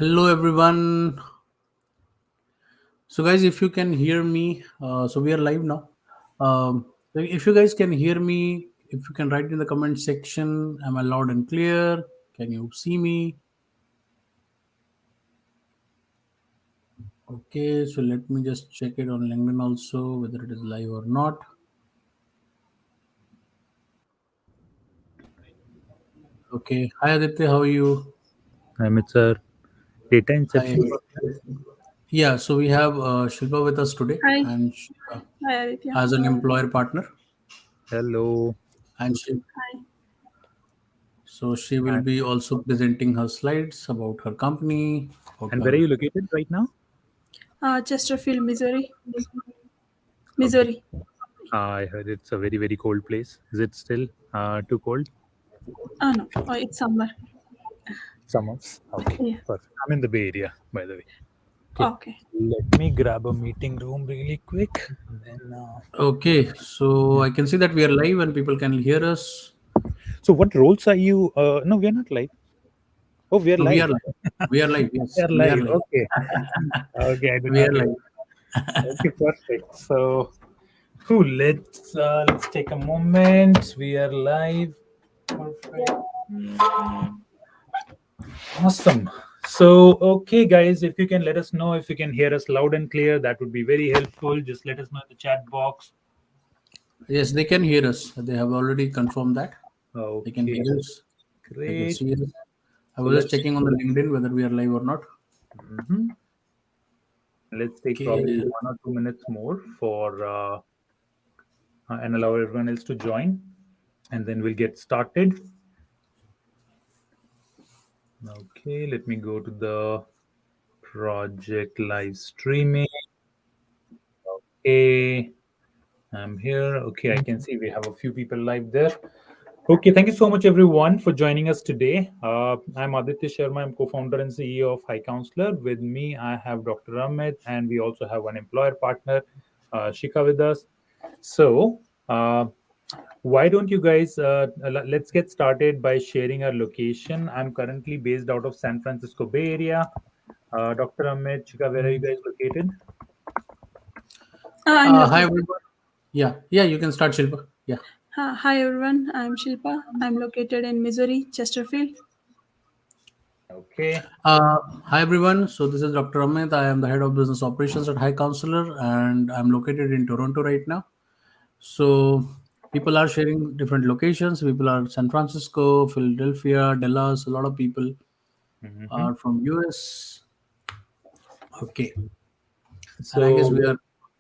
Hello everyone. So guys, if you can hear me, so we are live now. If you guys can hear me, if you can write in the comment section, am I loud and clear? Can you see me? Okay, so let me just check it on LinkedIn also whether it is live or not. Okay, hi Aditya, how are you? It's a data Hi. inception. Yeah, so we have Shilpa with us today, Hi, and hi Aditya. as an employer partner, Hello. and Hi. she will And, be also presenting her slides about her company, about and where are her. you located right now? Chesterfield, Missouri. Okay. Missouri. I heard it's a very, very cold place. Is it still too cold? No, it's summer. Summers. Okay. Yeah. Perfect. I'm in the Bay Area, by the way. Okay. Okay. Let me grab a meeting room really quick. And then, Okay, so yeah. I can see that we are live and people can hear us. So, what roles are you? No, we are not live. Oh, we are No, we live. are live. We are live. We Yes, are we are live. live. Okay. Okay. I did We not are know. live. Okay. Perfect. So, let's take a moment. We are live. Perfect. Awesome. So, okay, guys, if you can let us know if you can hear us loud and clear, that would be very helpful. Just let us know in the chat box. Yes, they can hear us. They have already confirmed that. They can Okay, hear us. They can great. see us. I So was just checking on the LinkedIn whether we are live or not. mhm. Let's take Okay. probably 1 or 2 minutes more for and allow everyone else to join, and then we'll get started. Okay, let me go to the project live streaming. Okay, I'm here. Okay, I can see we have a few people live there. Okay, thank you so much, everyone, for joining us today. I'm Aditya Sharma. I'm co-founder and CEO of HiCounselor. With me, I have Dr. Amit, and we also have one employer partner, Shika, with us. So, why don't you guys let's get started by sharing our location. I'm currently based out of San Francisco Bay Area. Dr. Amit, Shika, where are you guys located? I'm Hi located. everyone. Yeah, you can start, Shilpa. Yeah. Hi everyone. I'm Shilpa. I'm located in Missouri, Chesterfield. Okay. Hi everyone. So this is Dr. Amit. I am the head of business operations at High Counselor, and I'm located in Toronto right now. So people are sharing different locations. People are San Francisco, Philadelphia, Dallas. A lot of people Hmm. are from US. Okay, and I guess So, we are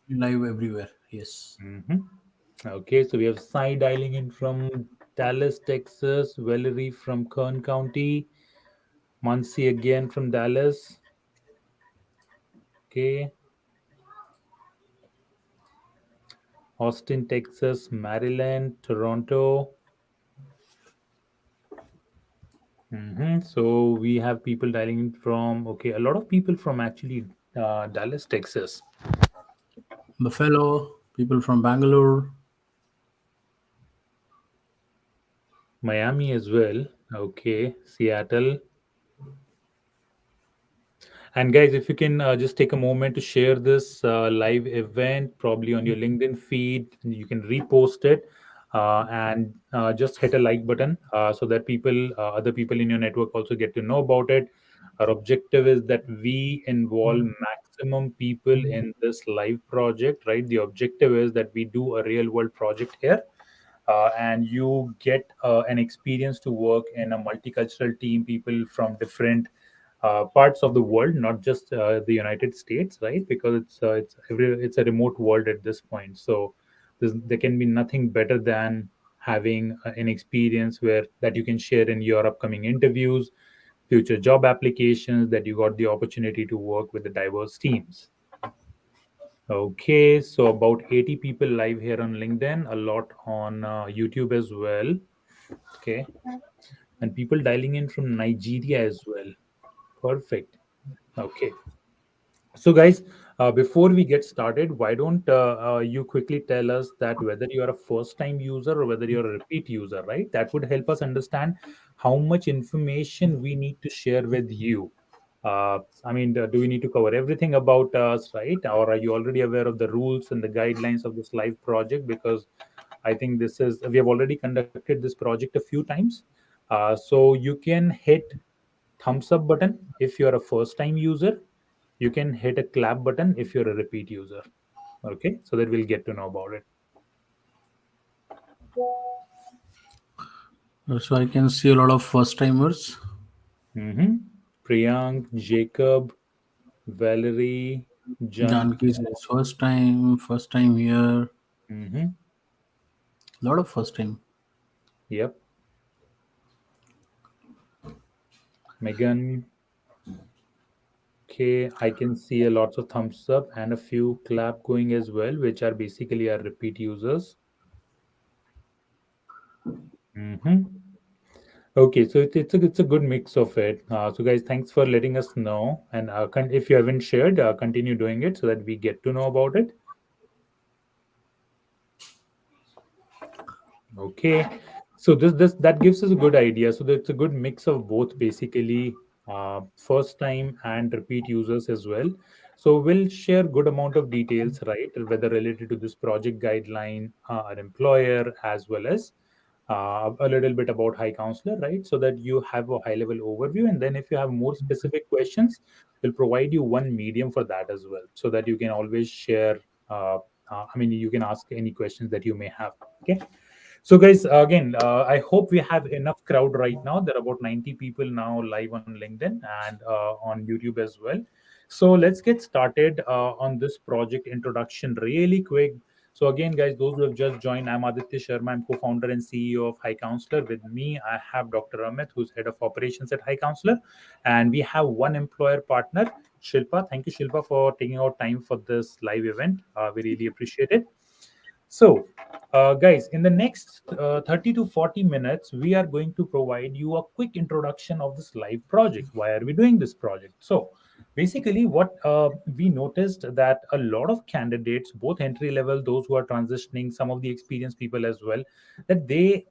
live everywhere. Yes. mhm. Okay, so we have Sai dialing in from Dallas, Texas, Valerie from Kern County, Muncie again from Dallas. Okay, Austin, Texas, Maryland, Toronto. So we have people dialing in from, okay, a lot of people from actually Dallas, Texas, Buffalo. People from Bangalore. Miami as well. Okay, Seattle. And guys, if you can just take a moment to share this live event, probably on your LinkedIn feed, you can repost it and just hit a like button so that other people in your network also get to know about it. Our objective is that we involve maximum people in this live project, right? The objective is that we do a real world project here and you get an experience to work in a multicultural team, people from different parts of the world, not just the United States, right? Because it's a remote world at this point. So there can be nothing better than having an experience where that you can share in your upcoming interviews, future job applications, that you got the opportunity to work with the diverse teams. Okay, so about 80 people live here on LinkedIn, a lot on YouTube as well. Okay, and people dialing in from Nigeria as well. Perfect. Okay, so guys, before we get started, why don't you quickly tell us that whether you're a first time user or whether you're a repeat user, right? That would help us understand how much information we need to share with you. I mean, do we need to cover everything about us, right? Or are you already aware of the rules and the guidelines of this live project? Because I think we have already conducted this project a few times. So you can hit thumbs up button if you're a first time user. You can hit a clap button if you're a repeat user. Okay, so that we'll get to know about it. So I can see a lot of first timers. Mm-hmm. Priyank, Jacob, Valerie, Jan. Janki says first time here. Mm-hmm. A lot of first time. Yep. Megan. Okay, I can see a lots of thumbs up and a few clap going as well, which are basically our repeat users. Mm-hmm. Okay, so it's a good mix of it. So guys, thanks for letting us know. And if you haven't shared, continue doing it so that we get to know about it. Okay, so this that gives us a good idea. So that's a good mix of both, basically, first time and repeat users as well. So we'll share good amount of details, right? Whether related to this project guideline, our employer, as well as a little bit about HiCounselor, right? So that you have a high level overview, and then if you have more specific questions, we'll provide you one medium for that as well, so that you can always share. I mean, you can ask any questions that you may have. Okay. So, guys, again, I hope we have enough crowd right now. There are about 90 people now live on LinkedIn and on YouTube as well. So, let's get started on this project introduction really quick. So, again, guys, those who have just joined, I'm Aditya Sharma. I'm co-founder and CEO of HiCounselor. With me, I have Dr. Amit, who's head of operations at HiCounselor, and we have one employer partner, Shilpa. Thank you, Shilpa, for taking out time for this live event. We really appreciate it. So, guys, in the next 30 to 40 minutes, we are going to provide you a quick introduction of this live project. Why are we doing this project? So, basically, what we noticed that a lot of candidates, both entry level, those who are transitioning, some of the experienced people as well, that they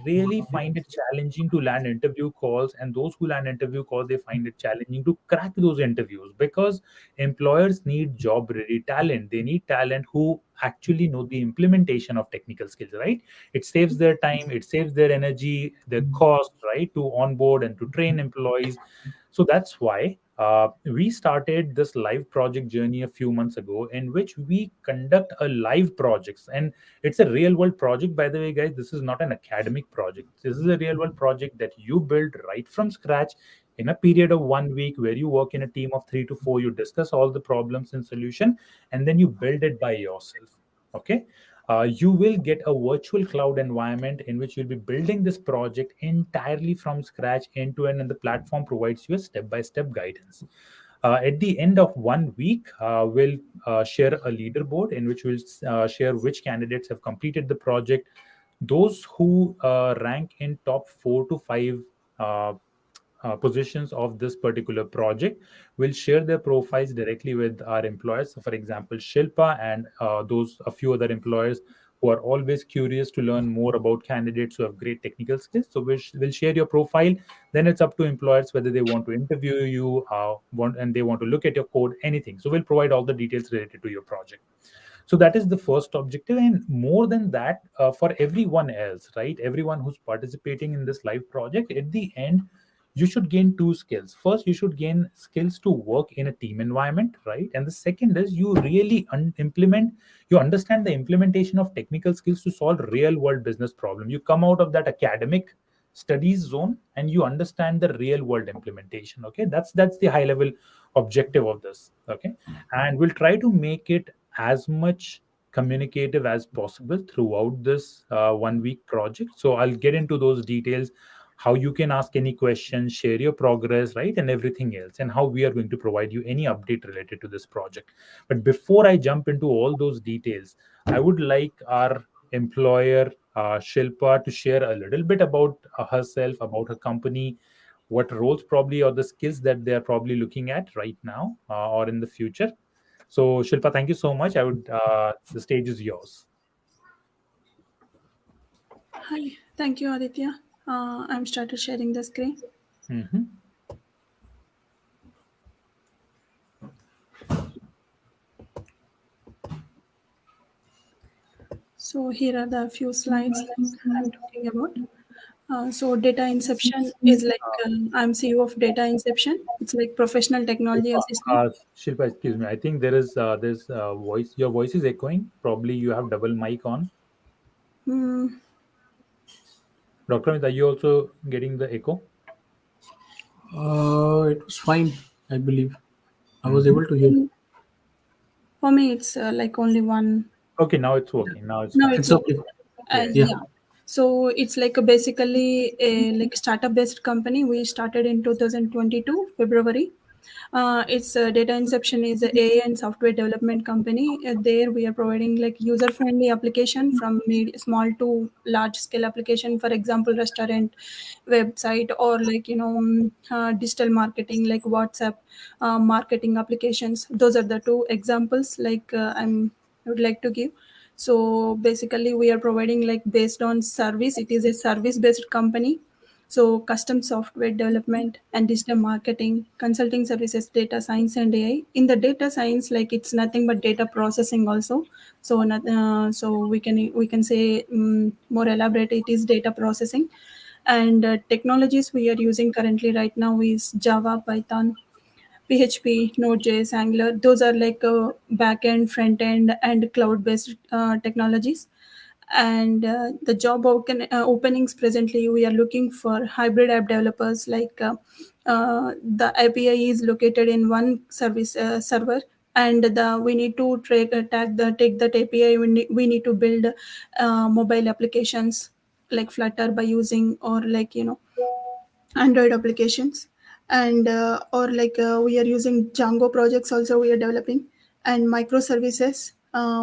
really find it challenging to land interview calls, and those who land interview calls, they find it challenging to crack those interviews because employers need job ready talent. They need talent who actually know the implementation of technical skills, right? It saves their time, it saves their energy, their cost, right, to onboard and to train employees. So that's why we started this live project journey a few months ago, in which we conduct a live projects. And it's a real world project, by the way, guys. This is not an academic project. This is a real world project that you build right from scratch in a period of 1 week, where you work in a team of 3 to 4. You discuss all the problems and solution, and then you build it by yourself. Okay. You will get a virtual cloud environment in which you'll be building this project entirely from scratch, end to end, and the platform provides you a step by step guidance. At the end of 1 week, we'll share a leaderboard in which we'll share which candidates have completed the project. Those who rank in top 4 to 5 uh, positions of this particular project will share their profiles directly with our employers. So, for example, Shilpa and those a few other employers who are always curious to learn more about candidates who have great technical skills. So we'll share your profile. Then it's up to employers whether they want to interview you, and they want to look at your code, anything. So we'll provide all the details related to your project. So that is the first objective, and more than that, for everyone else, right, everyone who's participating in this live project, at the end you should gain two skills. First, you should gain skills to work in a team environment, right? And the second is you really you understand the implementation of technical skills to solve real world business problem. You come out of that academic studies zone and you understand the real world implementation. Okay, that's the high level objective of this. Okay, and we'll try to make it as much communicative as possible throughout this 1 week project. So I'll get into those details, how you can ask any questions, share your progress, right, and everything else, and how we are going to provide you any update related to this project. But before I jump into all those details, I would like our employer, Shilpa, to share a little bit about herself, about her company, what roles probably or the skills that they are probably looking at right now or in the future. So, Shilpa, thank you so much. The stage is yours. Hi, thank you, Aditya. I'm started sharing the screen. Hmm. So here are the few slides like I'm talking about. So data inception is like I'm CEO of Data Inception. It's like professional technology Shilpa, assistant. Shilpa, excuse me. I think there's voice. Your voice is echoing. Probably you have double mic on. Mm, Doctor, Amit, are you also getting the echo? It was fine, I believe. I was Mhm. able to hear. for me, it's like only one. Okay, now it's working. Now it's No, fine. it's It's okay. okay. Yeah. Yeah. Yeah. So it's like a basically a like startup based company. We started in 2022 February. Its data inception is a AI and software development company. There we are providing like user friendly application from small to large scale application. For example, restaurant website or like digital marketing like WhatsApp marketing applications. Those are the two examples like I would like to give. So basically we are providing like based on service. It is a service based company. So custom software development and digital marketing, consulting services, data science and AI. In the data science, like it's nothing but data processing also. So so we can say more elaborate. It is data processing, and technologies we are using currently right now is Java, Python, PHP, Node.js, Angular. Those are like backend, front end, and cloud based technologies. And the openings presently, we are looking for hybrid app developers. Like the API is located in one service server, and the we need to take that API. We need to build mobile applications like Flutter by using or like Android applications, and or like we are using Django projects also we are developing, and microservices.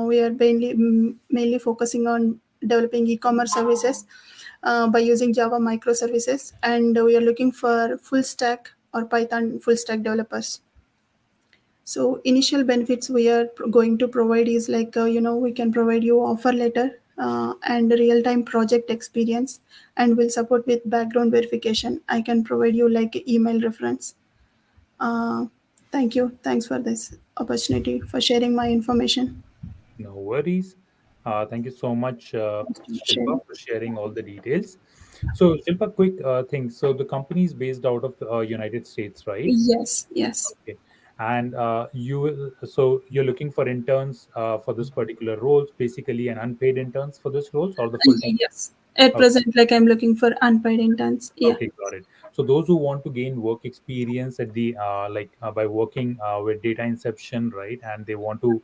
We are mainly focusing on developing e-commerce services by using Java microservices, and we are looking for full stack or Python full stack developers. So initial benefits we are going to provide is like we can provide you offer letter and real time project experience, and will support with background verification. I can provide you like email reference. Uh, Thank you. Thanks for this opportunity for sharing my information. No worries. Thank you so much, Shilpa, Sharing. for sharing all the details. So, Shilpa, quick thing. So, the company is based out of United States, right? Yes. Yes. Okay. And so you're looking for interns for this particular roles, basically, an unpaid interns for this roles or the full time? Yes. At Okay. present, like I'm looking for unpaid interns. Yeah. Okay, got it. So those who want to gain work experience at the by working with data inception, right? And they want to,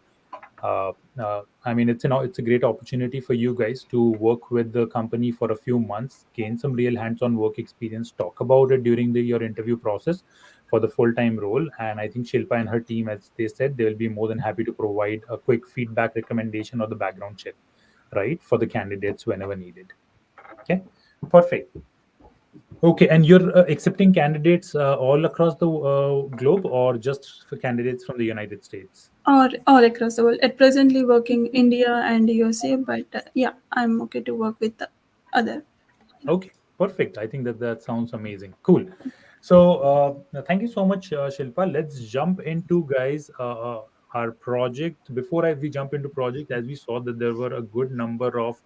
I mean, it's a great opportunity for you guys to work with the company for a few months, gain some real hands-on work experience, talk about it during your interview process for the full-time role. And I think Shilpa and her team, as they said, they will be more than happy to provide a quick feedback, recommendation, or the background check, right, for the candidates whenever needed. Okay, perfect. Okay, and you're accepting candidates all across the globe, or just for candidates from the United States? Or all across the world. At presently working India and USA, but yeah, I'm okay to work with the other. Okay, perfect. I think that sounds amazing. Cool. So, thank you so much, Shilpa. Let's jump into guys our project. Before we jump into project, as we saw that there were a good number of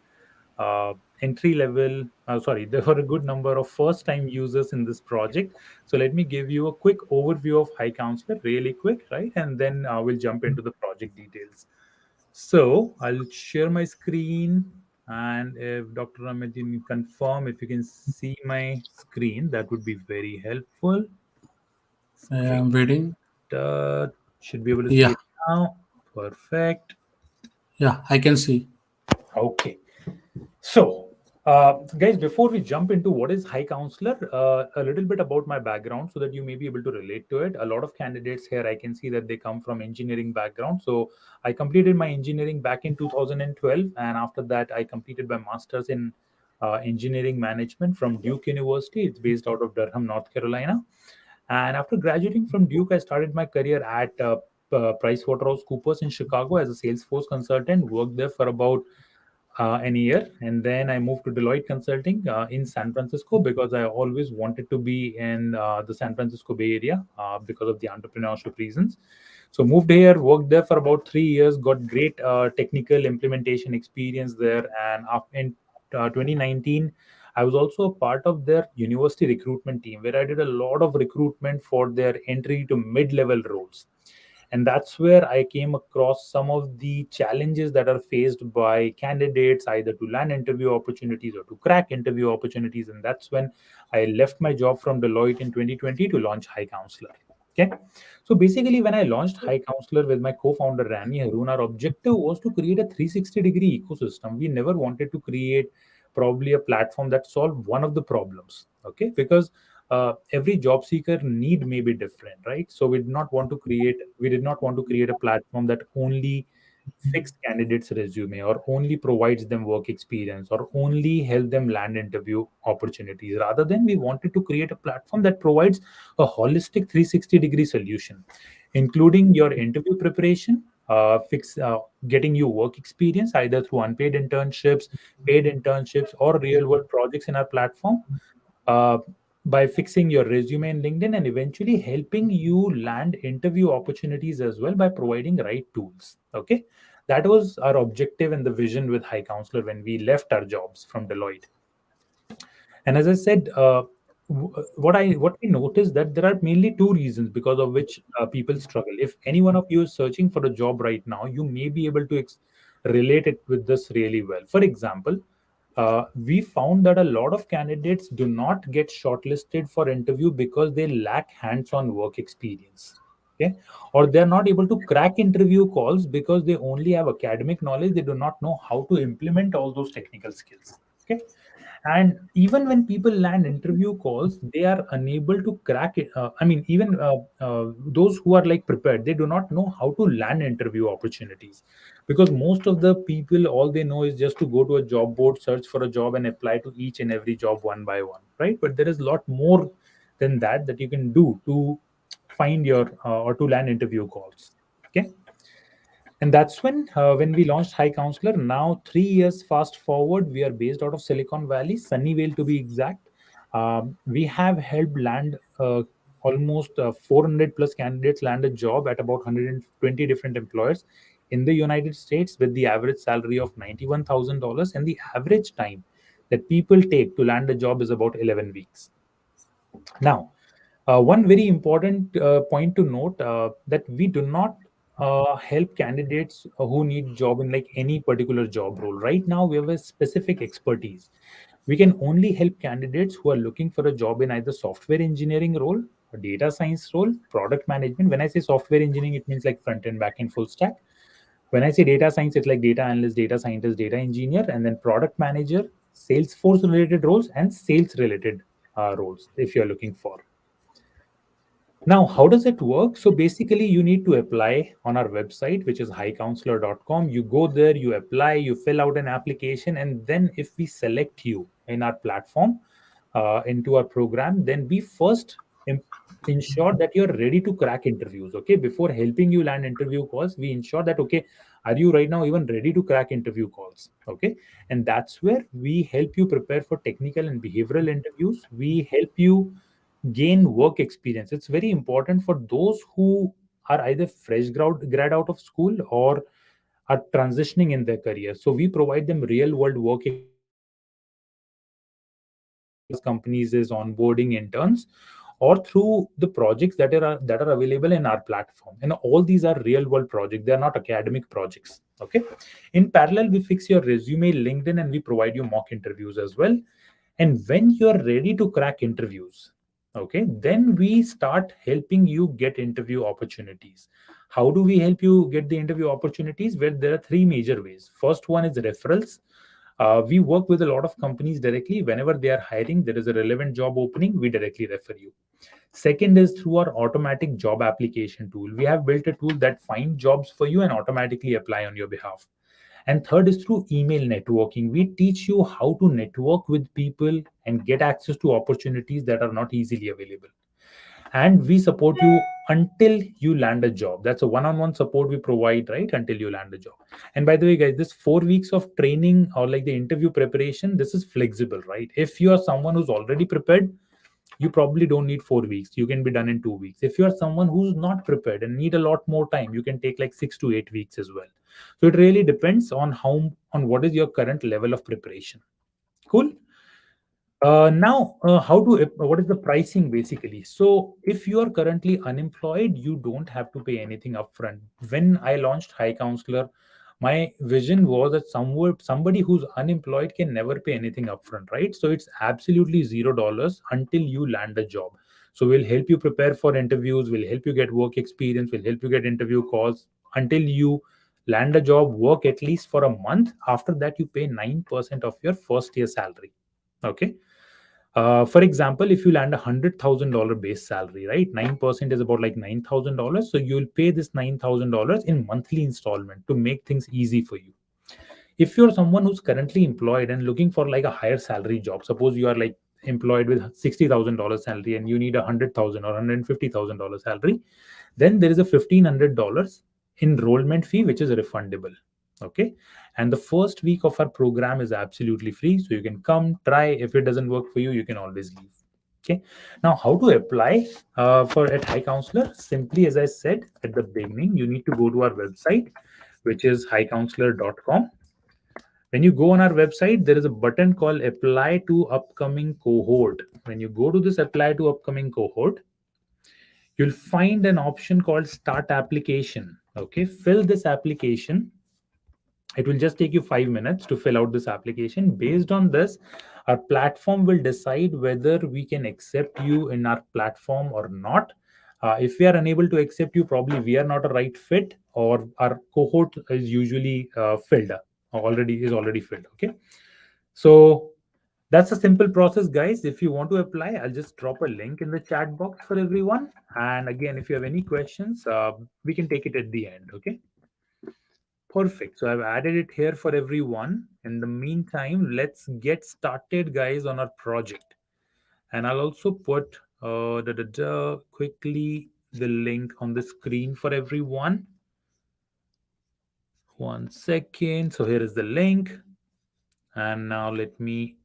uh, entry level. Sorry, there were a good number of first time users in this project. So let me give you a quick overview of HiCounselor, really quick, right? And then we'll jump into the project details. So I'll share my screen, and if Dr. Amit you can confirm if you can see my screen, that would be very helpful. Screen I'm waiting. uh, should be able to see Yeah. it now. Perfect. Yeah, I can see. Okay. So, guys, before we jump into what is High Counselor, a little bit about my background so that you may be able to relate to it. A lot of candidates here, I can see that they come from engineering background. So, I completed my engineering back in 2012, and after that, I completed my master's in engineering management from Duke University. It's based out of Durham, North Carolina. And after graduating from Duke, I started my career at PricewaterhouseCoopers in Chicago as a Salesforce consultant. Worked there for about an year, and then I moved to Deloitte Consulting in San Francisco because I always wanted to be in the San Francisco Bay Area because of the entrepreneurship reasons. So moved here, worked there for about 3 years, got great technical implementation experience there. And in 2019, I was also a part of their university recruitment team where I did a lot of recruitment for their entry to mid-level roles. And that's where I came across some of the challenges that are faced by candidates either to land interview opportunities or to crack interview opportunities. And that's when I left my job from Deloitte in 2020 to launch HiCounselor. Okay. So basically, when I launched HiCounselor with my co-founder Rani Haroon, our objective was to create a 360-degree ecosystem. We never wanted to create probably a platform that solved one of the problems. Okay, because every job seeker need may be different, right? So we did not want to create a platform that only fix candidates resume or only provides them work experience or only help them land interview opportunities. Rather than we wanted to create a platform that provides a holistic 360-degree solution, including your interview preparation, fix getting you work experience either through unpaid internships, paid internships, or real world projects in our platform, uh, by fixing your resume in LinkedIn, and eventually helping you land interview opportunities as well by providing right tools. Okay, that was our objective and the vision with HiCounselor when we left our jobs from Deloitte. And as I said, what we noticed that there are mainly two reasons because of which people struggle. If any one of you is searching for a job right now, you may be able to relate it with this really well. For example, we found that a lot of candidates do not get shortlisted for interview because they lack hands-on work experience. Okay, or they're not able to crack interview calls because they only have academic knowledge. They do not know how to implement all those technical skills. Okay, and even when people land interview calls, they are unable to crack it. I mean, even those who are like prepared, they do not know how to land interview opportunities, because most of the people, all they know is just to go to a job board, search for a job, and apply to each and every job one by one, right? But there is a lot more than that that you can do to find your or to land interview calls. Okay, and that's when we launched HiCounselor. Now 3 years fast forward, we are based out of Silicon Valley, Sunnyvale to be exact. We have helped land almost 400 plus candidates land a job at about 120 different employers in the United States with the average salary of $91,000, and the average time that people take to land a job is about 11 weeks. Now, one very important point to note, that we do not help candidates who need job in like any particular job role. Right now, we have a specific expertise. We can only help candidates who are looking for a job in either software engineering role, a data science role, product management. When I say software engineering, it means like front end, back end, full stack. When I say data science, it's like data analyst, data scientist, data engineer, and then product manager, Salesforce related roles, and sales related roles if you're looking for. Now, how does it work? So basically, you need to apply on our website, which is hicounselor.com. You go there, you apply, you fill out an application, and then if we select you in our platform, into our program, then we first ensure that you're ready to crack interviews. Okay, before helping you land interview calls, we ensure that, okay, are you right now even ready to crack interview calls? Okay, and that's where we help you prepare for technical and behavioral interviews. We help you gain work experience. It's very important for those who are either fresh grad out of school or are transitioning in their career. So we provide them real world work experience through companies is onboarding interns, or through the projects that are available in our platform. And all these are real world projects. They are not academic projects. Okay. In parallel, we fix your resume, LinkedIn, and we provide you mock interviews as well. And when you're ready to crack interviews, okay, then we start helping you get interview opportunities. How do we help you get the interview opportunities? Well, there are three major ways. First one is referrals. We work with a lot of companies directly. Whenever they are hiring, there is a relevant job opening, we directly refer you. Second is through our automatic job application tool. We have built a tool that finds jobs for you and automatically apply on your behalf. And third is through email networking. We teach you how to network with people and get access to opportunities that are not easily available. And we support you until you land a job. That's a one-on-one support we provide, right? Until you land a job. And by the way, guys, this 4 weeks of training or like the interview preparation, this is flexible, right? If you are someone who's already prepared, You probably don't need 4 weeks. You can be done in 2 weeks. If you are someone who's not prepared and need a lot more time, you can take like 6 to 8 weeks as well. So it really depends on on what is your current level of preparation. Cool. Now, how to what is the pricing basically? So, if you are currently unemployed, you don't have to pay anything upfront. When I launched High Counselor, my vision was that somebody who's unemployed can never pay anything upfront, right? So it's absolutely $0 until you land a job. So we'll help you prepare for interviews, we'll help you get work experience, we'll help you get interview calls until you land a job, work at least for a month. After that, you pay 9% of your first year salary. Okay. For example, if you land $100,000 base salary, right, 9% is about like $9,000. So you'll pay this $9,000 in monthly installment to make things easy for you. If you're someone who's currently employed and looking for like a higher salary job, suppose you are like employed with $60,000 salary and you need $100,000 or $150,000 salary, then there is a $1,500 enrollment fee which is refundable. Okay. And the first week of our program is absolutely free, so you can come try. If it doesn't work for you, you can always leave. Okay. Now, how to apply for at HiCounselor? Simply, as I said at the beginning, you need to go to our website, which is hicounselor.com. When you go on our website, there is a button called apply to upcoming cohort. When you go to this apply to upcoming cohort, you'll find an option called start application. Okay, fill this application. It will just take you 5 minutes to fill out this application. Based on this, our platform will decide whether we can accept you in our platform or not. If we are unable to accept you, probably we are not a right fit, or our cohort is usually filled up, already filled. Okay, so that's a simple process, guys. If you want to apply, I'll just drop a link in the chat box for everyone. And again, if you have any questions, we can take it at the end. Okay. Perfect. So I've added it here for everyone. In the meantime, let's get started, guys, on our project. And I'll also put quickly the link on the screen for everyone. 1 second. So here is the link. And now let me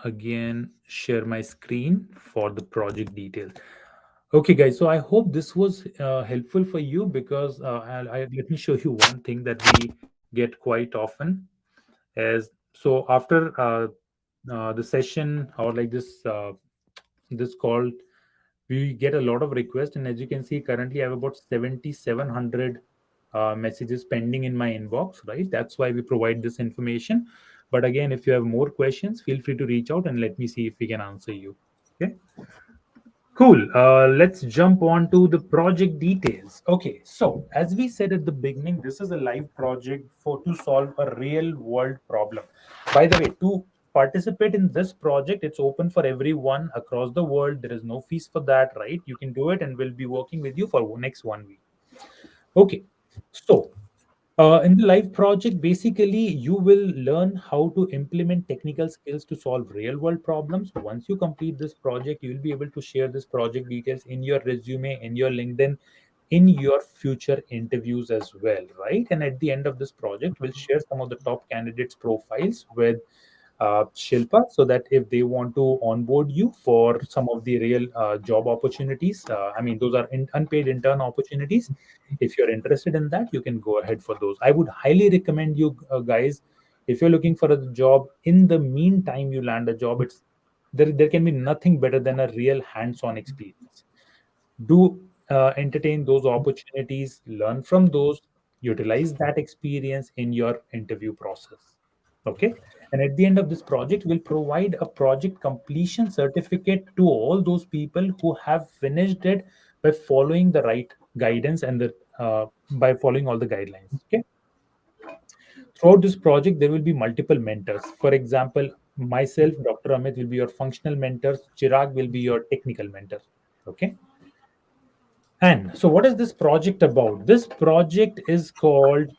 again share my screen for the project details. Okay, guys. So I hope this was helpful for you, because let me show you one thing that we get quite often. As so after the session, or like this call, we get a lot of requests, and as you can see, currently I have about 7,700 messages pending in my inbox, right? That's why we provide this information. But again, if you have more questions, feel free to reach out and let me see if we can answer you. Okay. Cool. Let's jump on to the project details. Okay, so as we said at the beginning, this is a live project for to solve a real world problem. By the way, to participate in this project, it's open for everyone across the world. There is no fees for that, right? You can do it, and we'll be working with you for next 1 week. Okay, so in the live project, basically, you will learn how to implement technical skills to solve real world problems. Once you complete this project, you will be able to share this project details in your resume, in your LinkedIn, in your future interviews as well, right? And at the end of this project, we'll share some of the top candidates' profiles with Shilpa, so that if they want to onboard you for some of the real job opportunities, I mean, those are unpaid intern opportunities. If you're interested in that, you can go ahead for those. I would highly recommend you guys, if you're looking for a job, in the meantime you land a job, there can be nothing better than a real hands-on experience. Do entertain those opportunities, learn from those, utilize that experience in your interview process. Okay. And at the end of this project, we'll provide a project completion certificate to all those people who have finished it by following the right guidance and by following all the guidelines. Okay. Throughout this project, there will be multiple mentors. For example, myself, Dr. Amit, will be your functional mentors. Chirag will be your technical mentor. Okay. And so, what is this project about? This project is called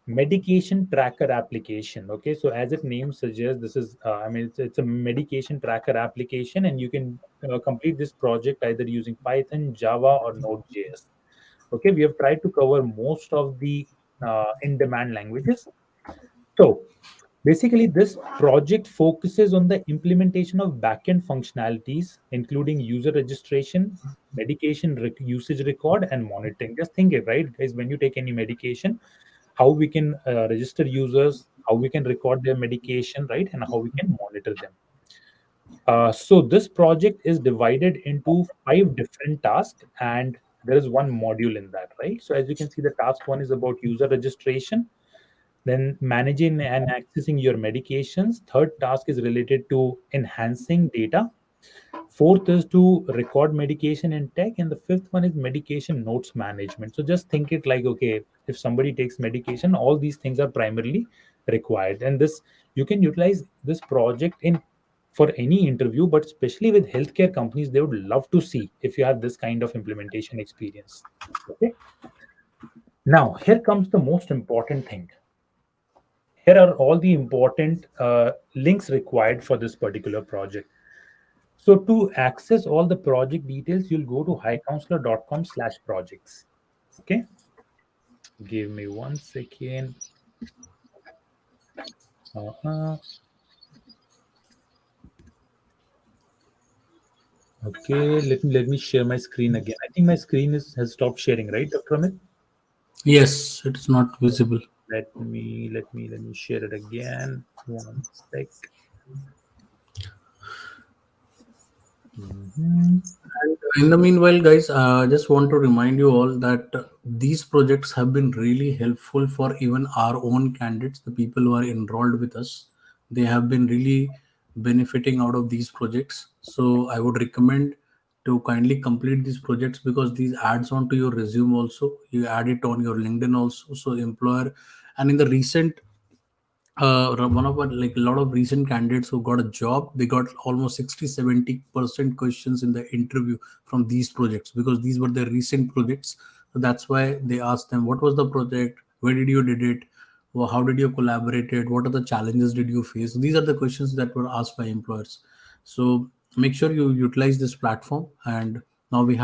medication tracker application. Okay, so as its name suggests, this is I mean, it's a medication tracker application, and you can complete this project either using Python, Java, or Node.js. Okay, we have tried to cover most of the in-demand languages. So Basically, this project focuses on the implementation of backend functionalities, including user registration, medication usage record, and monitoring. Just think it, right, guys, when you take any medication, how we can register users, how we can record their medication, right, and how we can monitor them. So this project is divided into 5 different tasks, and there is one module in that, right? So as you can see, the task one is about user registration, then managing and accessing your medications. Third task is related to enhancing data. Fourth is to record medication intake, and the fifth one is medication notes management. So just think it like, okay, if somebody takes medication, all these things are primarily required, and this you can utilize this project in for any interview, but especially with healthcare companies, they would love to see if you have this kind of implementation experience. Okay. Now here comes the most important thing. Here are all the important links required for this particular project. So to access all the project details, you'll go to hicounselor.com/projects. Okay. Give me 1 second. Uh-huh. Okay, let me share my screen again. I think my screen has stopped sharing, right, Dr. Amit? Yes, it is not visible. Let me share it again. 1 sec. Mhm. And in the meanwhile, guys, I just want to remind you all that these projects have been really helpful for even our own candidates, the people who are enrolled with us. They have been really benefiting out of these projects. So I would recommend to kindly complete these projects because these adds on to your resume also. You add it on your LinkedIn also. So employer, and in the recent one of our, like, a lot of recent candidates who got a job, they got almost 60-70% questions in the interview from these projects because these were their recent projects. So that's why they asked them, what was the project, where did you did it, well, how did you collaborate it, what are the challenges did you face. So these are the questions that were asked by employers. So make sure you utilize this platform. And now we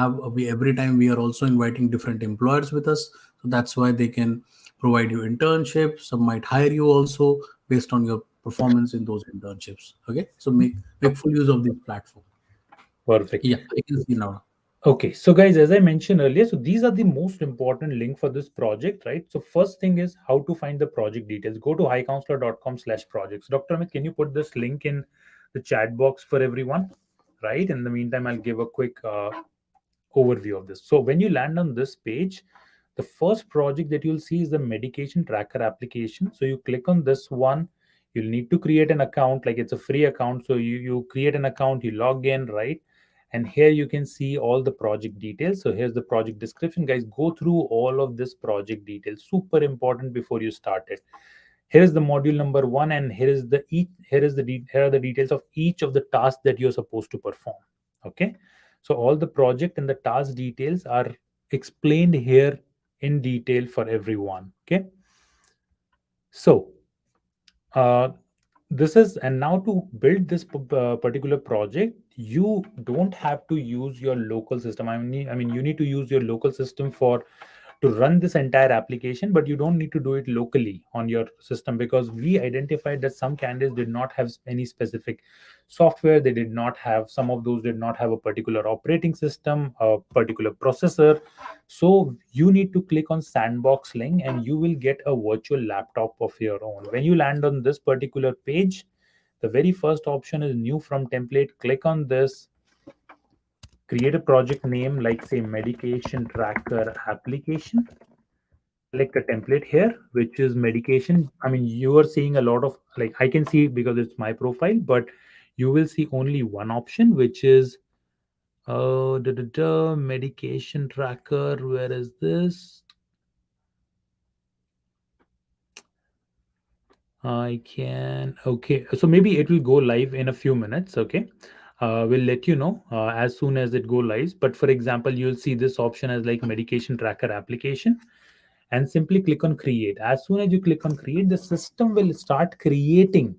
every time we are also inviting different employers with us, so that's why they can provide you internships. Some might hire you also based on your performance in those internships. Okay, so make full use of this platform. Perfect. Yeah, I can see now. Okay, so guys, as I mentioned earlier, so these are the most important link for this project, right? So first thing is how to find the project details. Go to hicounselor.com/projects. Dr. Amit, can you put this link in the chat box for everyone? Right. In the meantime, I'll give a quick overview of this. So when you land on this page, the first project that you'll see is the medication tracker application. So you click on this one. You'll need to create an account, like it's a free account. So you create an account, you log in, right? And here you can see all the project details. So here's the project description. Guys, go through all of this project details. Super important before you start it. Here is the module number one, and here are the details of each of the tasks that you're supposed to perform. Okay. So all the project and the task details are explained here in detail for everyone. Okay. So uh, this is, and now to build this particular project, you don't have to use your local system. I mean, you need to use your local system for to run this entire application, but you don't need to do it locally on your system because we identified that some candidates did not have any specific software. They did not have, some of those did not have a particular operating system, a particular processor. So you need to click on sandbox link and you will get a virtual laptop of your own. When you land on this particular page, the very first option is new from template. Click on this, create a project name like say medication tracker application. Select a template here, which is medication. I mean, you are seeing a lot of, like, I can see because it's my profile, but you will see only one option, which is medication tracker. Where is this? I can, okay. So maybe it will go live in a few minutes. Okay. We'll let you know as soon as it go live. But for example, you'll see this option as like medication tracker application, and simply click on create. As soon as you click on create, the system will start creating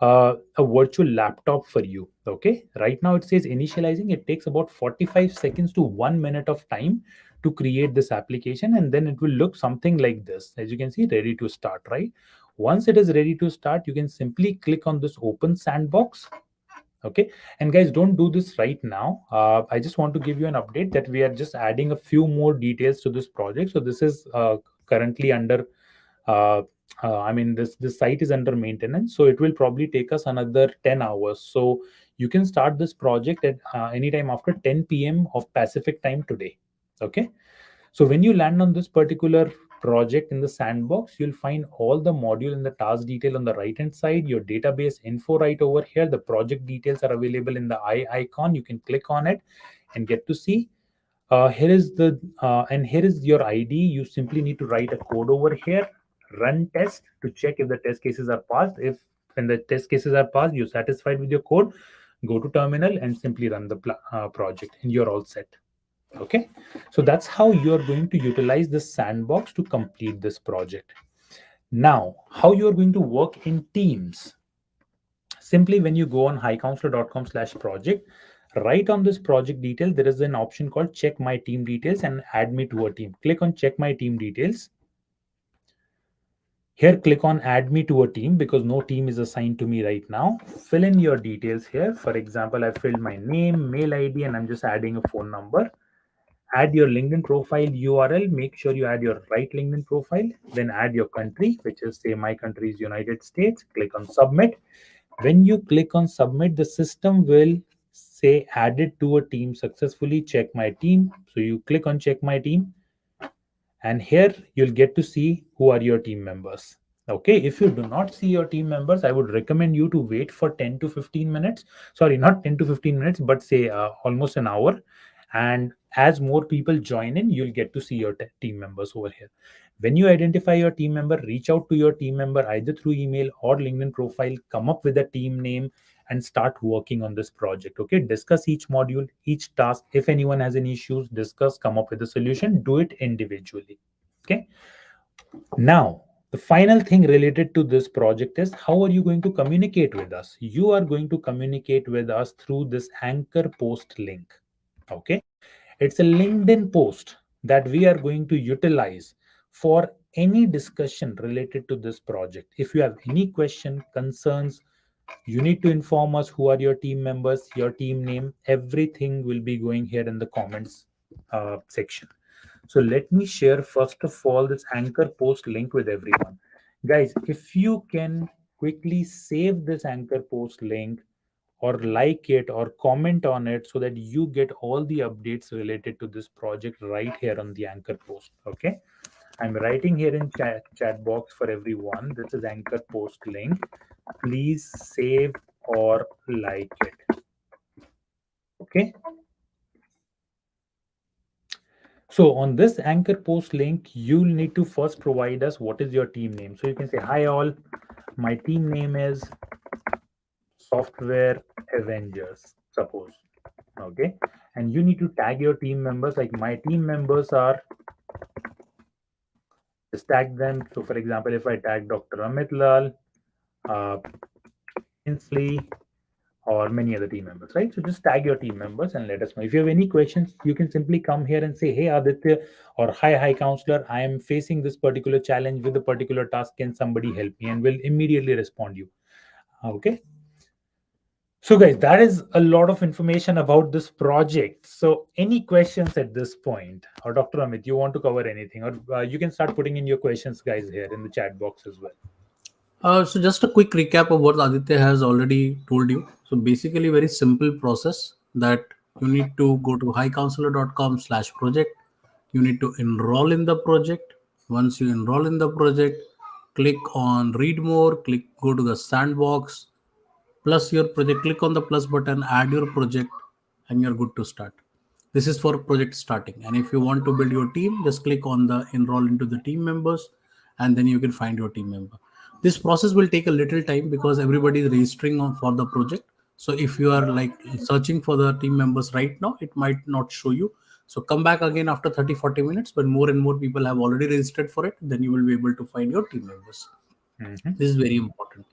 a virtual laptop for you. Okay, right now it says initializing. It takes about 45 seconds to 1 minute of time to create this application, and then it will look something like this. As you can see, ready to start, right? Once it is ready to start, you can simply click on this open sandbox. Okay, and guys, don't do this right now. I just want to give you an update that we are just adding a few more details to this project. So this is currently under uh, I mean, this site is under maintenance, so it will probably take us another 10 hours. So you can start this project at any time after 10 p.m. of Pacific time today. Okay, so when you land on this particular project in the sandbox, you'll find all the module and the task detail on the right hand side, your database info right over here. The project details are available in the eye icon. You can click on it and get to see. Here is the and here is your ID. You simply need to write a code over here, run test to check if the test cases are passed. If when the test cases are passed, you're satisfied with your code, go to terminal and simply run the project, and you're all set. Okay, so that's how you're going to utilize the sandbox to complete this project. Now, how you're going to work in teams. Simply when you go on hicounselor.com/project, right on this project detail, there is an option called check my team details and add me to a team. Click on check my team details. Here, click on add me to a team because no team is assigned to me right now. Fill in your details here. For example, I filled my name, mail ID, and I'm just adding a phone number. Add your LinkedIn profile URL. Make sure you add your right LinkedIn profile. Then add your country, which is, say, my country is United States. Click on submit. When you click on submit, the system will say added to a team successfully. Check my team. So you click on check my team, and here you'll get to see who are your team members. Okay, if you do not see your team members, I would recommend you to wait for 10 to 15 minutes. Sorry, not 10 to 15 minutes, but say almost an hour. And as more people join in, you'll get to see your team members over here. When you identify your team member, reach out to your team member either through email or LinkedIn profile, come up with a team name and start working on this project. Okay, discuss each module, each task. If anyone has any issues, discuss, come up with a solution, do it individually. Okay, now the final thing related to this project is how are you going to communicate with us? You are going to communicate with us through this anchor post link. Okay, it's a LinkedIn post that we are going to utilize for any discussion related to this project. If you have any question, concerns, you need to inform us who are your team members, your team name. Everything will be going here in the comments section. So let me share first of all this anchor post link with everyone. Guys, if you can quickly save this anchor post link or like it or comment on it so that you get all the updates related to this project right here on the anchor post. Okay, I'm writing here in chat box for everyone. This is anchor post link. Please save or like it. Okay, so on this anchor post link, you'll need to first provide us what is your team name. So you can say, hi all, my team name is Software Avengers, suppose. Okay, and you need to tag your team members. Like my team members are, just tag them. So for example, if I tag Dr. Amit Lal, Inslee, or many other team members, right? So just tag your team members and let us know. If you have any questions, you can simply come here and say, hey Aditya, or hi counselor, I am facing this particular challenge with a particular task. Can somebody help me? And we'll immediately respond you. Okay, so guys, that is a lot of information about this project. So any questions at this point? Or Dr. Amit, you want to cover anything? Or you can start putting in your questions, guys, here in the chat box as well. So just a quick recap of what Aditya has already told you. So basically, very simple process that you need to go to hicounselor.com/project. You need to enroll in the project. Once you enroll in the project, click on read more, go to the sandbox, plus your project, click on the plus button, add your project, and you're good to start. This is for project starting. And if you want to build your team, just click on the enroll into the team members, and then you can find your team member. This process will take a little time because everybody is registering for the project. So if you are like searching for the team members right now, it might not show you. So come back again after 30-40 minutes when more and more people have already registered for it. Then you will be able to find your team members. This is very important.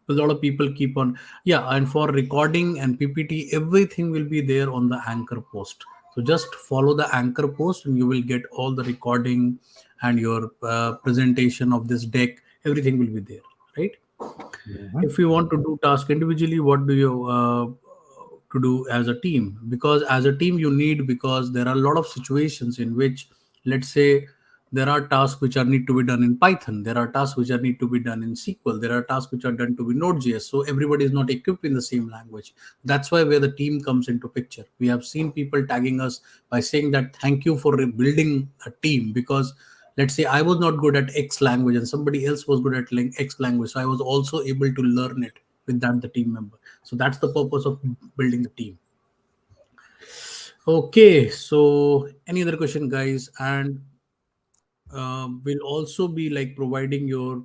A lot of people keep on, yeah, and for recording and PPT, everything will be there on the anchor post. So just follow the anchor post and you will get all the recording and your presentation of this deck. Everything will be there. right? Mhm. If you want to do task individually, what do you to do as a team? Because as a team you need, because there are a lot of situations in which, let's say, there are tasks which are need to be done in Python, there are tasks which are need to be done in SQL, there are tasks which are done to be Node.js, so everybody is not equipped in the same language. That's why where the team comes into picture. We have seen people tagging us by saying that thank you for building a team, because let's say I was not good at X language and somebody else was good at X language, so I was also able to learn it with that the team member. So that's the purpose of building the team. Okay, so any other question, guys? And we'll also be like providing your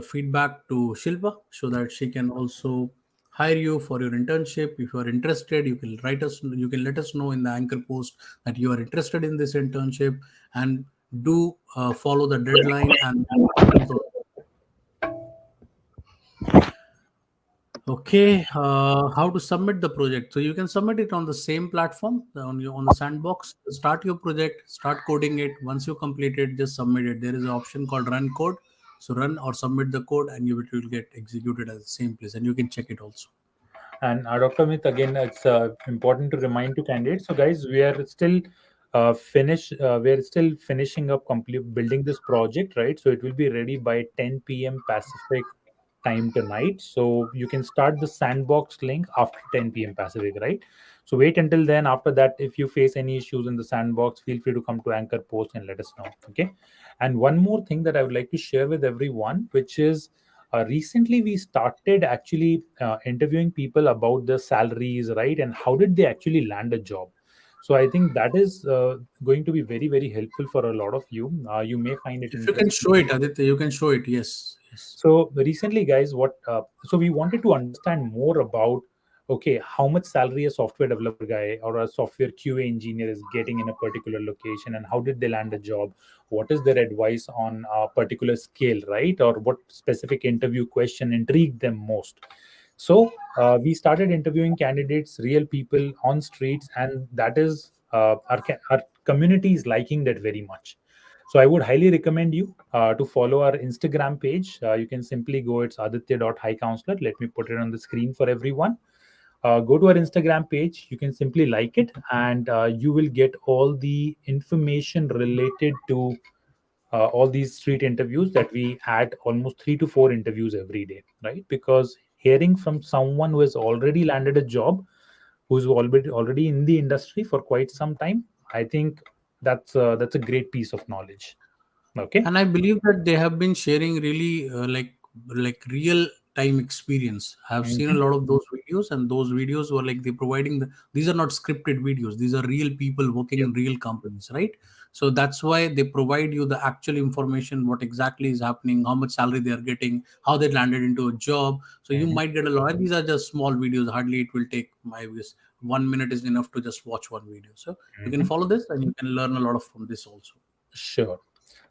feedback to Shilpa so that she can also hire you for your internship. If you are interested, you can write us, you can let us know in the anchor post that you are interested in this internship, and do follow the deadline and okay. How to submit the project? So you can submit it on the same platform on the sandbox. Start your project, start coding it. Once you complete it, just submit it. There is an option called run code. So run or submit the code, and it will get executed at the same place, and you can check it also. And Dr. Mit, again, it's important to remind to candidates. So, guys, we are still we're still finishing up complete building this project, right? So it will be ready by 10 p.m. Pacific time tonight. So you can start the sandbox link after 10 p.m. Pacific, right? So wait until then. After that, if you face any issues in the sandbox, feel free to come to Anchor Post and let us know. Okay. And one more thing that I would like to share with everyone, which is recently we started actually interviewing people about their salaries, right, and how did they actually land a job. So I think that is going to be very very helpful for a lot of you. You may find it If you can interesting. show it, Aditya, you can show it. Yes, yes. So recently, guys, so we wanted to understand more about, okay, how much salary a software developer guy or a software QA engineer is getting in a particular location, and how did they land a job? What is their advice on a particular scale, right? Or what specific interview question intrigued them most? So we started interviewing candidates, real people on streets, and that is our community is liking that very much. So I would highly recommend you to follow our Instagram page. You can simply go, it's aditya.hicounselor. Let me put it on the screen for everyone. Go to our Instagram page. You can simply like it, and you will get all the information related to all these street interviews that we had, almost 3 to 4 interviews every day, right? Because hearing from someone who has already landed a job, who's already in the industry for quite some time, I think that's a great piece of knowledge. Okay. And I believe that they have been sharing really like real time experience. I have seen a Mhm. lot of those videos, and those videos were like they providing these are not scripted videos, these are real people working Yep. in real companies, right? So that's why they provide you the actual information, what exactly is happening, how much salary they are getting, how they landed into a job. So you Mhm. might get a lot, and these are just small videos, hardly it will take, my guess, 1 minute is enough to just watch one video. So you can Mhm. follow this, and you can learn a lot of from this also. Sure.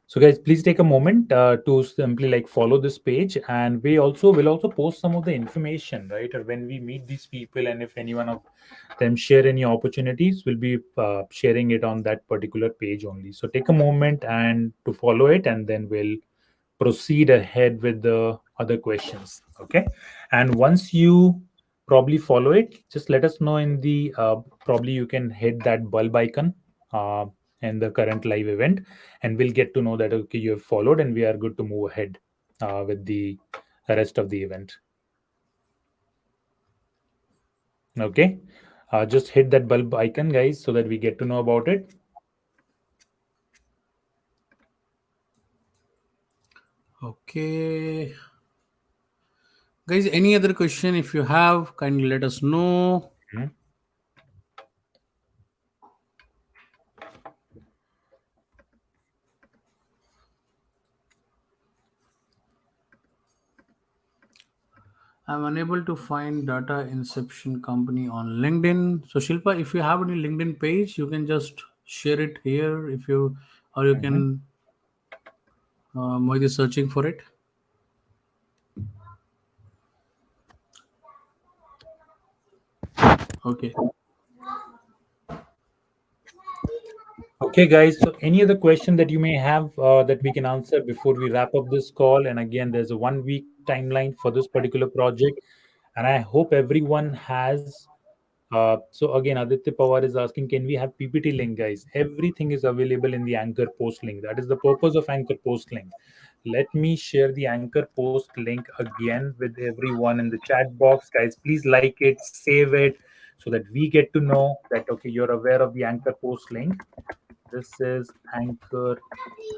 So, guys, please take a moment to simply like follow this page, and we also will also post some of the information, right? Or when we meet these people, and if any one of them share any opportunities, we'll be sharing it on that particular page only. So, take a moment and to follow it, and then we'll proceed ahead with the other questions. Okay. And once you probably follow it, just let us know in the probably you can hit that bulb icon uh, in the current live event, and we'll get to know that okay, you have followed and we are good to move ahead with the rest of the event. Okay. Just hit that bulb icon, guys, so that we get to know about it. Okay. Guys, any other question if you have, kindly let us know. Mhm. I'm unable to find data inception company on LinkedIn. So Shilpa, if you have any LinkedIn page, you can just share it here if you, or you Mhm. can might be searching for it. Okay. Okay, guys. So, any other question that you may have that we can answer before we wrap up this call? And again, there's a 1 week timeline for this particular project, and I hope everyone has. So again, Aditya Pawar is asking, can we have PPT link, guys? Everything is available in the Anchor post link. That is the purpose of Anchor post link. Let me share the Anchor post link again with everyone in the chat box, guys. Please like it, save it, so that we get to know that okay, you're aware of the Anchor post link. This is Anchor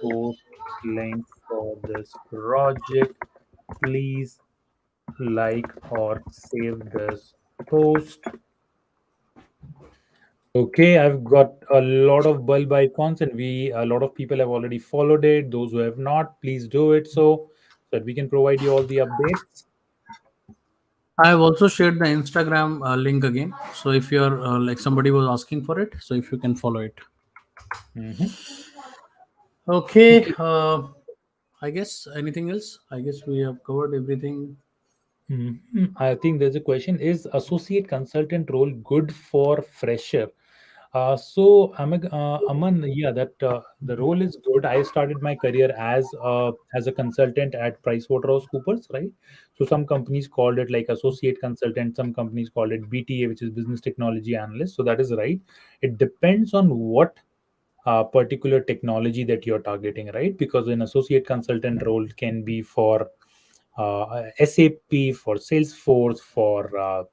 post link for this project. Please like or save this post. Okay, I've got a lot of bulb icons, and a lot of people have already followed it. Those who have not, please do it so that we can provide you all the updates. I have also shared the Instagram link again. So if you're like somebody was asking for it, so if you can follow it. Mhm. Okay. Okay. I guess anything else? I guess we have covered everything. I think there's a question: is associate consultant role good for fresher? Aman, yeah, that the role is good. I started my career as a consultant at PricewaterhouseCoopers, right? So some companies called it like associate consultant, some companies called it BTA, which is business technology analyst. So that is right. It depends on what particular technology that you're targeting, right? Because an associate consultant role can be for SAP, for Salesforce, for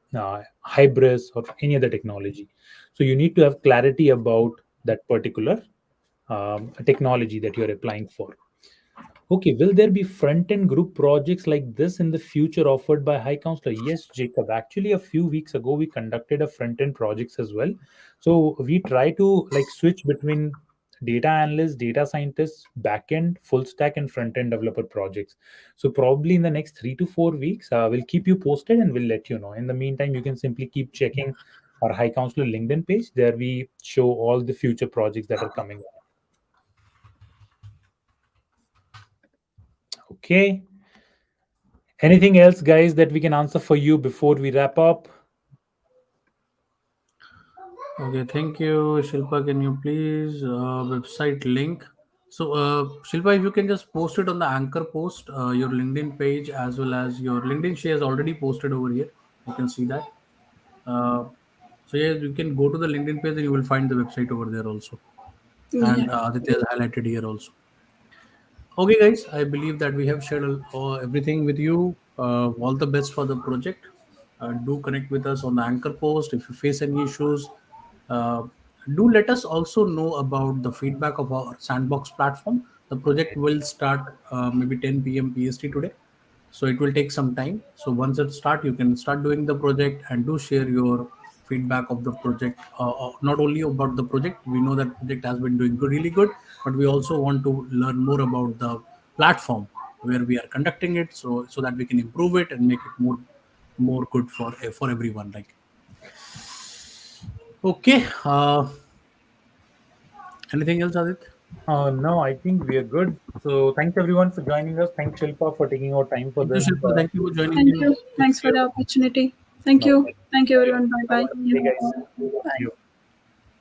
Hybris, or any other technology. So you need to have clarity about that particular technology that you're applying for. Okay, will there be front-end group projects like this in the future offered by HiCounselor? Yes, Jacob. Actually, a few weeks ago, we conducted a front-end projects as well. So we try to like switch between data analysts, data scientists, back-end, full stack, and front-end developer projects. So probably in the next 3 to 4 weeks, we'll keep you posted and we'll let you know. In the meantime, you can simply keep checking our HiCounselor LinkedIn page. There we show all the future projects that are coming. Okay. Anything else, guys, that we can answer for you before we wrap up? Okay, thank you, Shilpa. Can you please website link? So, Shilpa, if you can just post it on the anchor post, your LinkedIn page as well as your LinkedIn share is already posted over here. You can see that. Uh, so yeah, you can go to the LinkedIn page and you will find the website over there also. Yeah. And Aditya has highlighted here also. Okay, guys, I believe that we have shared everything with you. All the best for the project. Do connect with us on the anchor post. If you face any issues, uh, do let us also know about the feedback of our sandbox platform. The project will start maybe 10 p.m. PST today, so it will take some time. So once it start, you can start doing the project and do share your feedback of the project, not only about the project. We know that project has been doing good, really good, but we also want to learn more about the platform where we are conducting it, so that we can improve it and make it more good for everyone. Like, okay, anything else, Adit? No, I think we are good. So thanks everyone for joining us. Thanks Shilpa for taking our time for Thank you, this. Shilpa. Thank you for joining Thank in. you. Take Thanks for care. the opportunity. Thank No you. problem. Thank you, everyone. Bye bye. Hey guys, see Bye. you.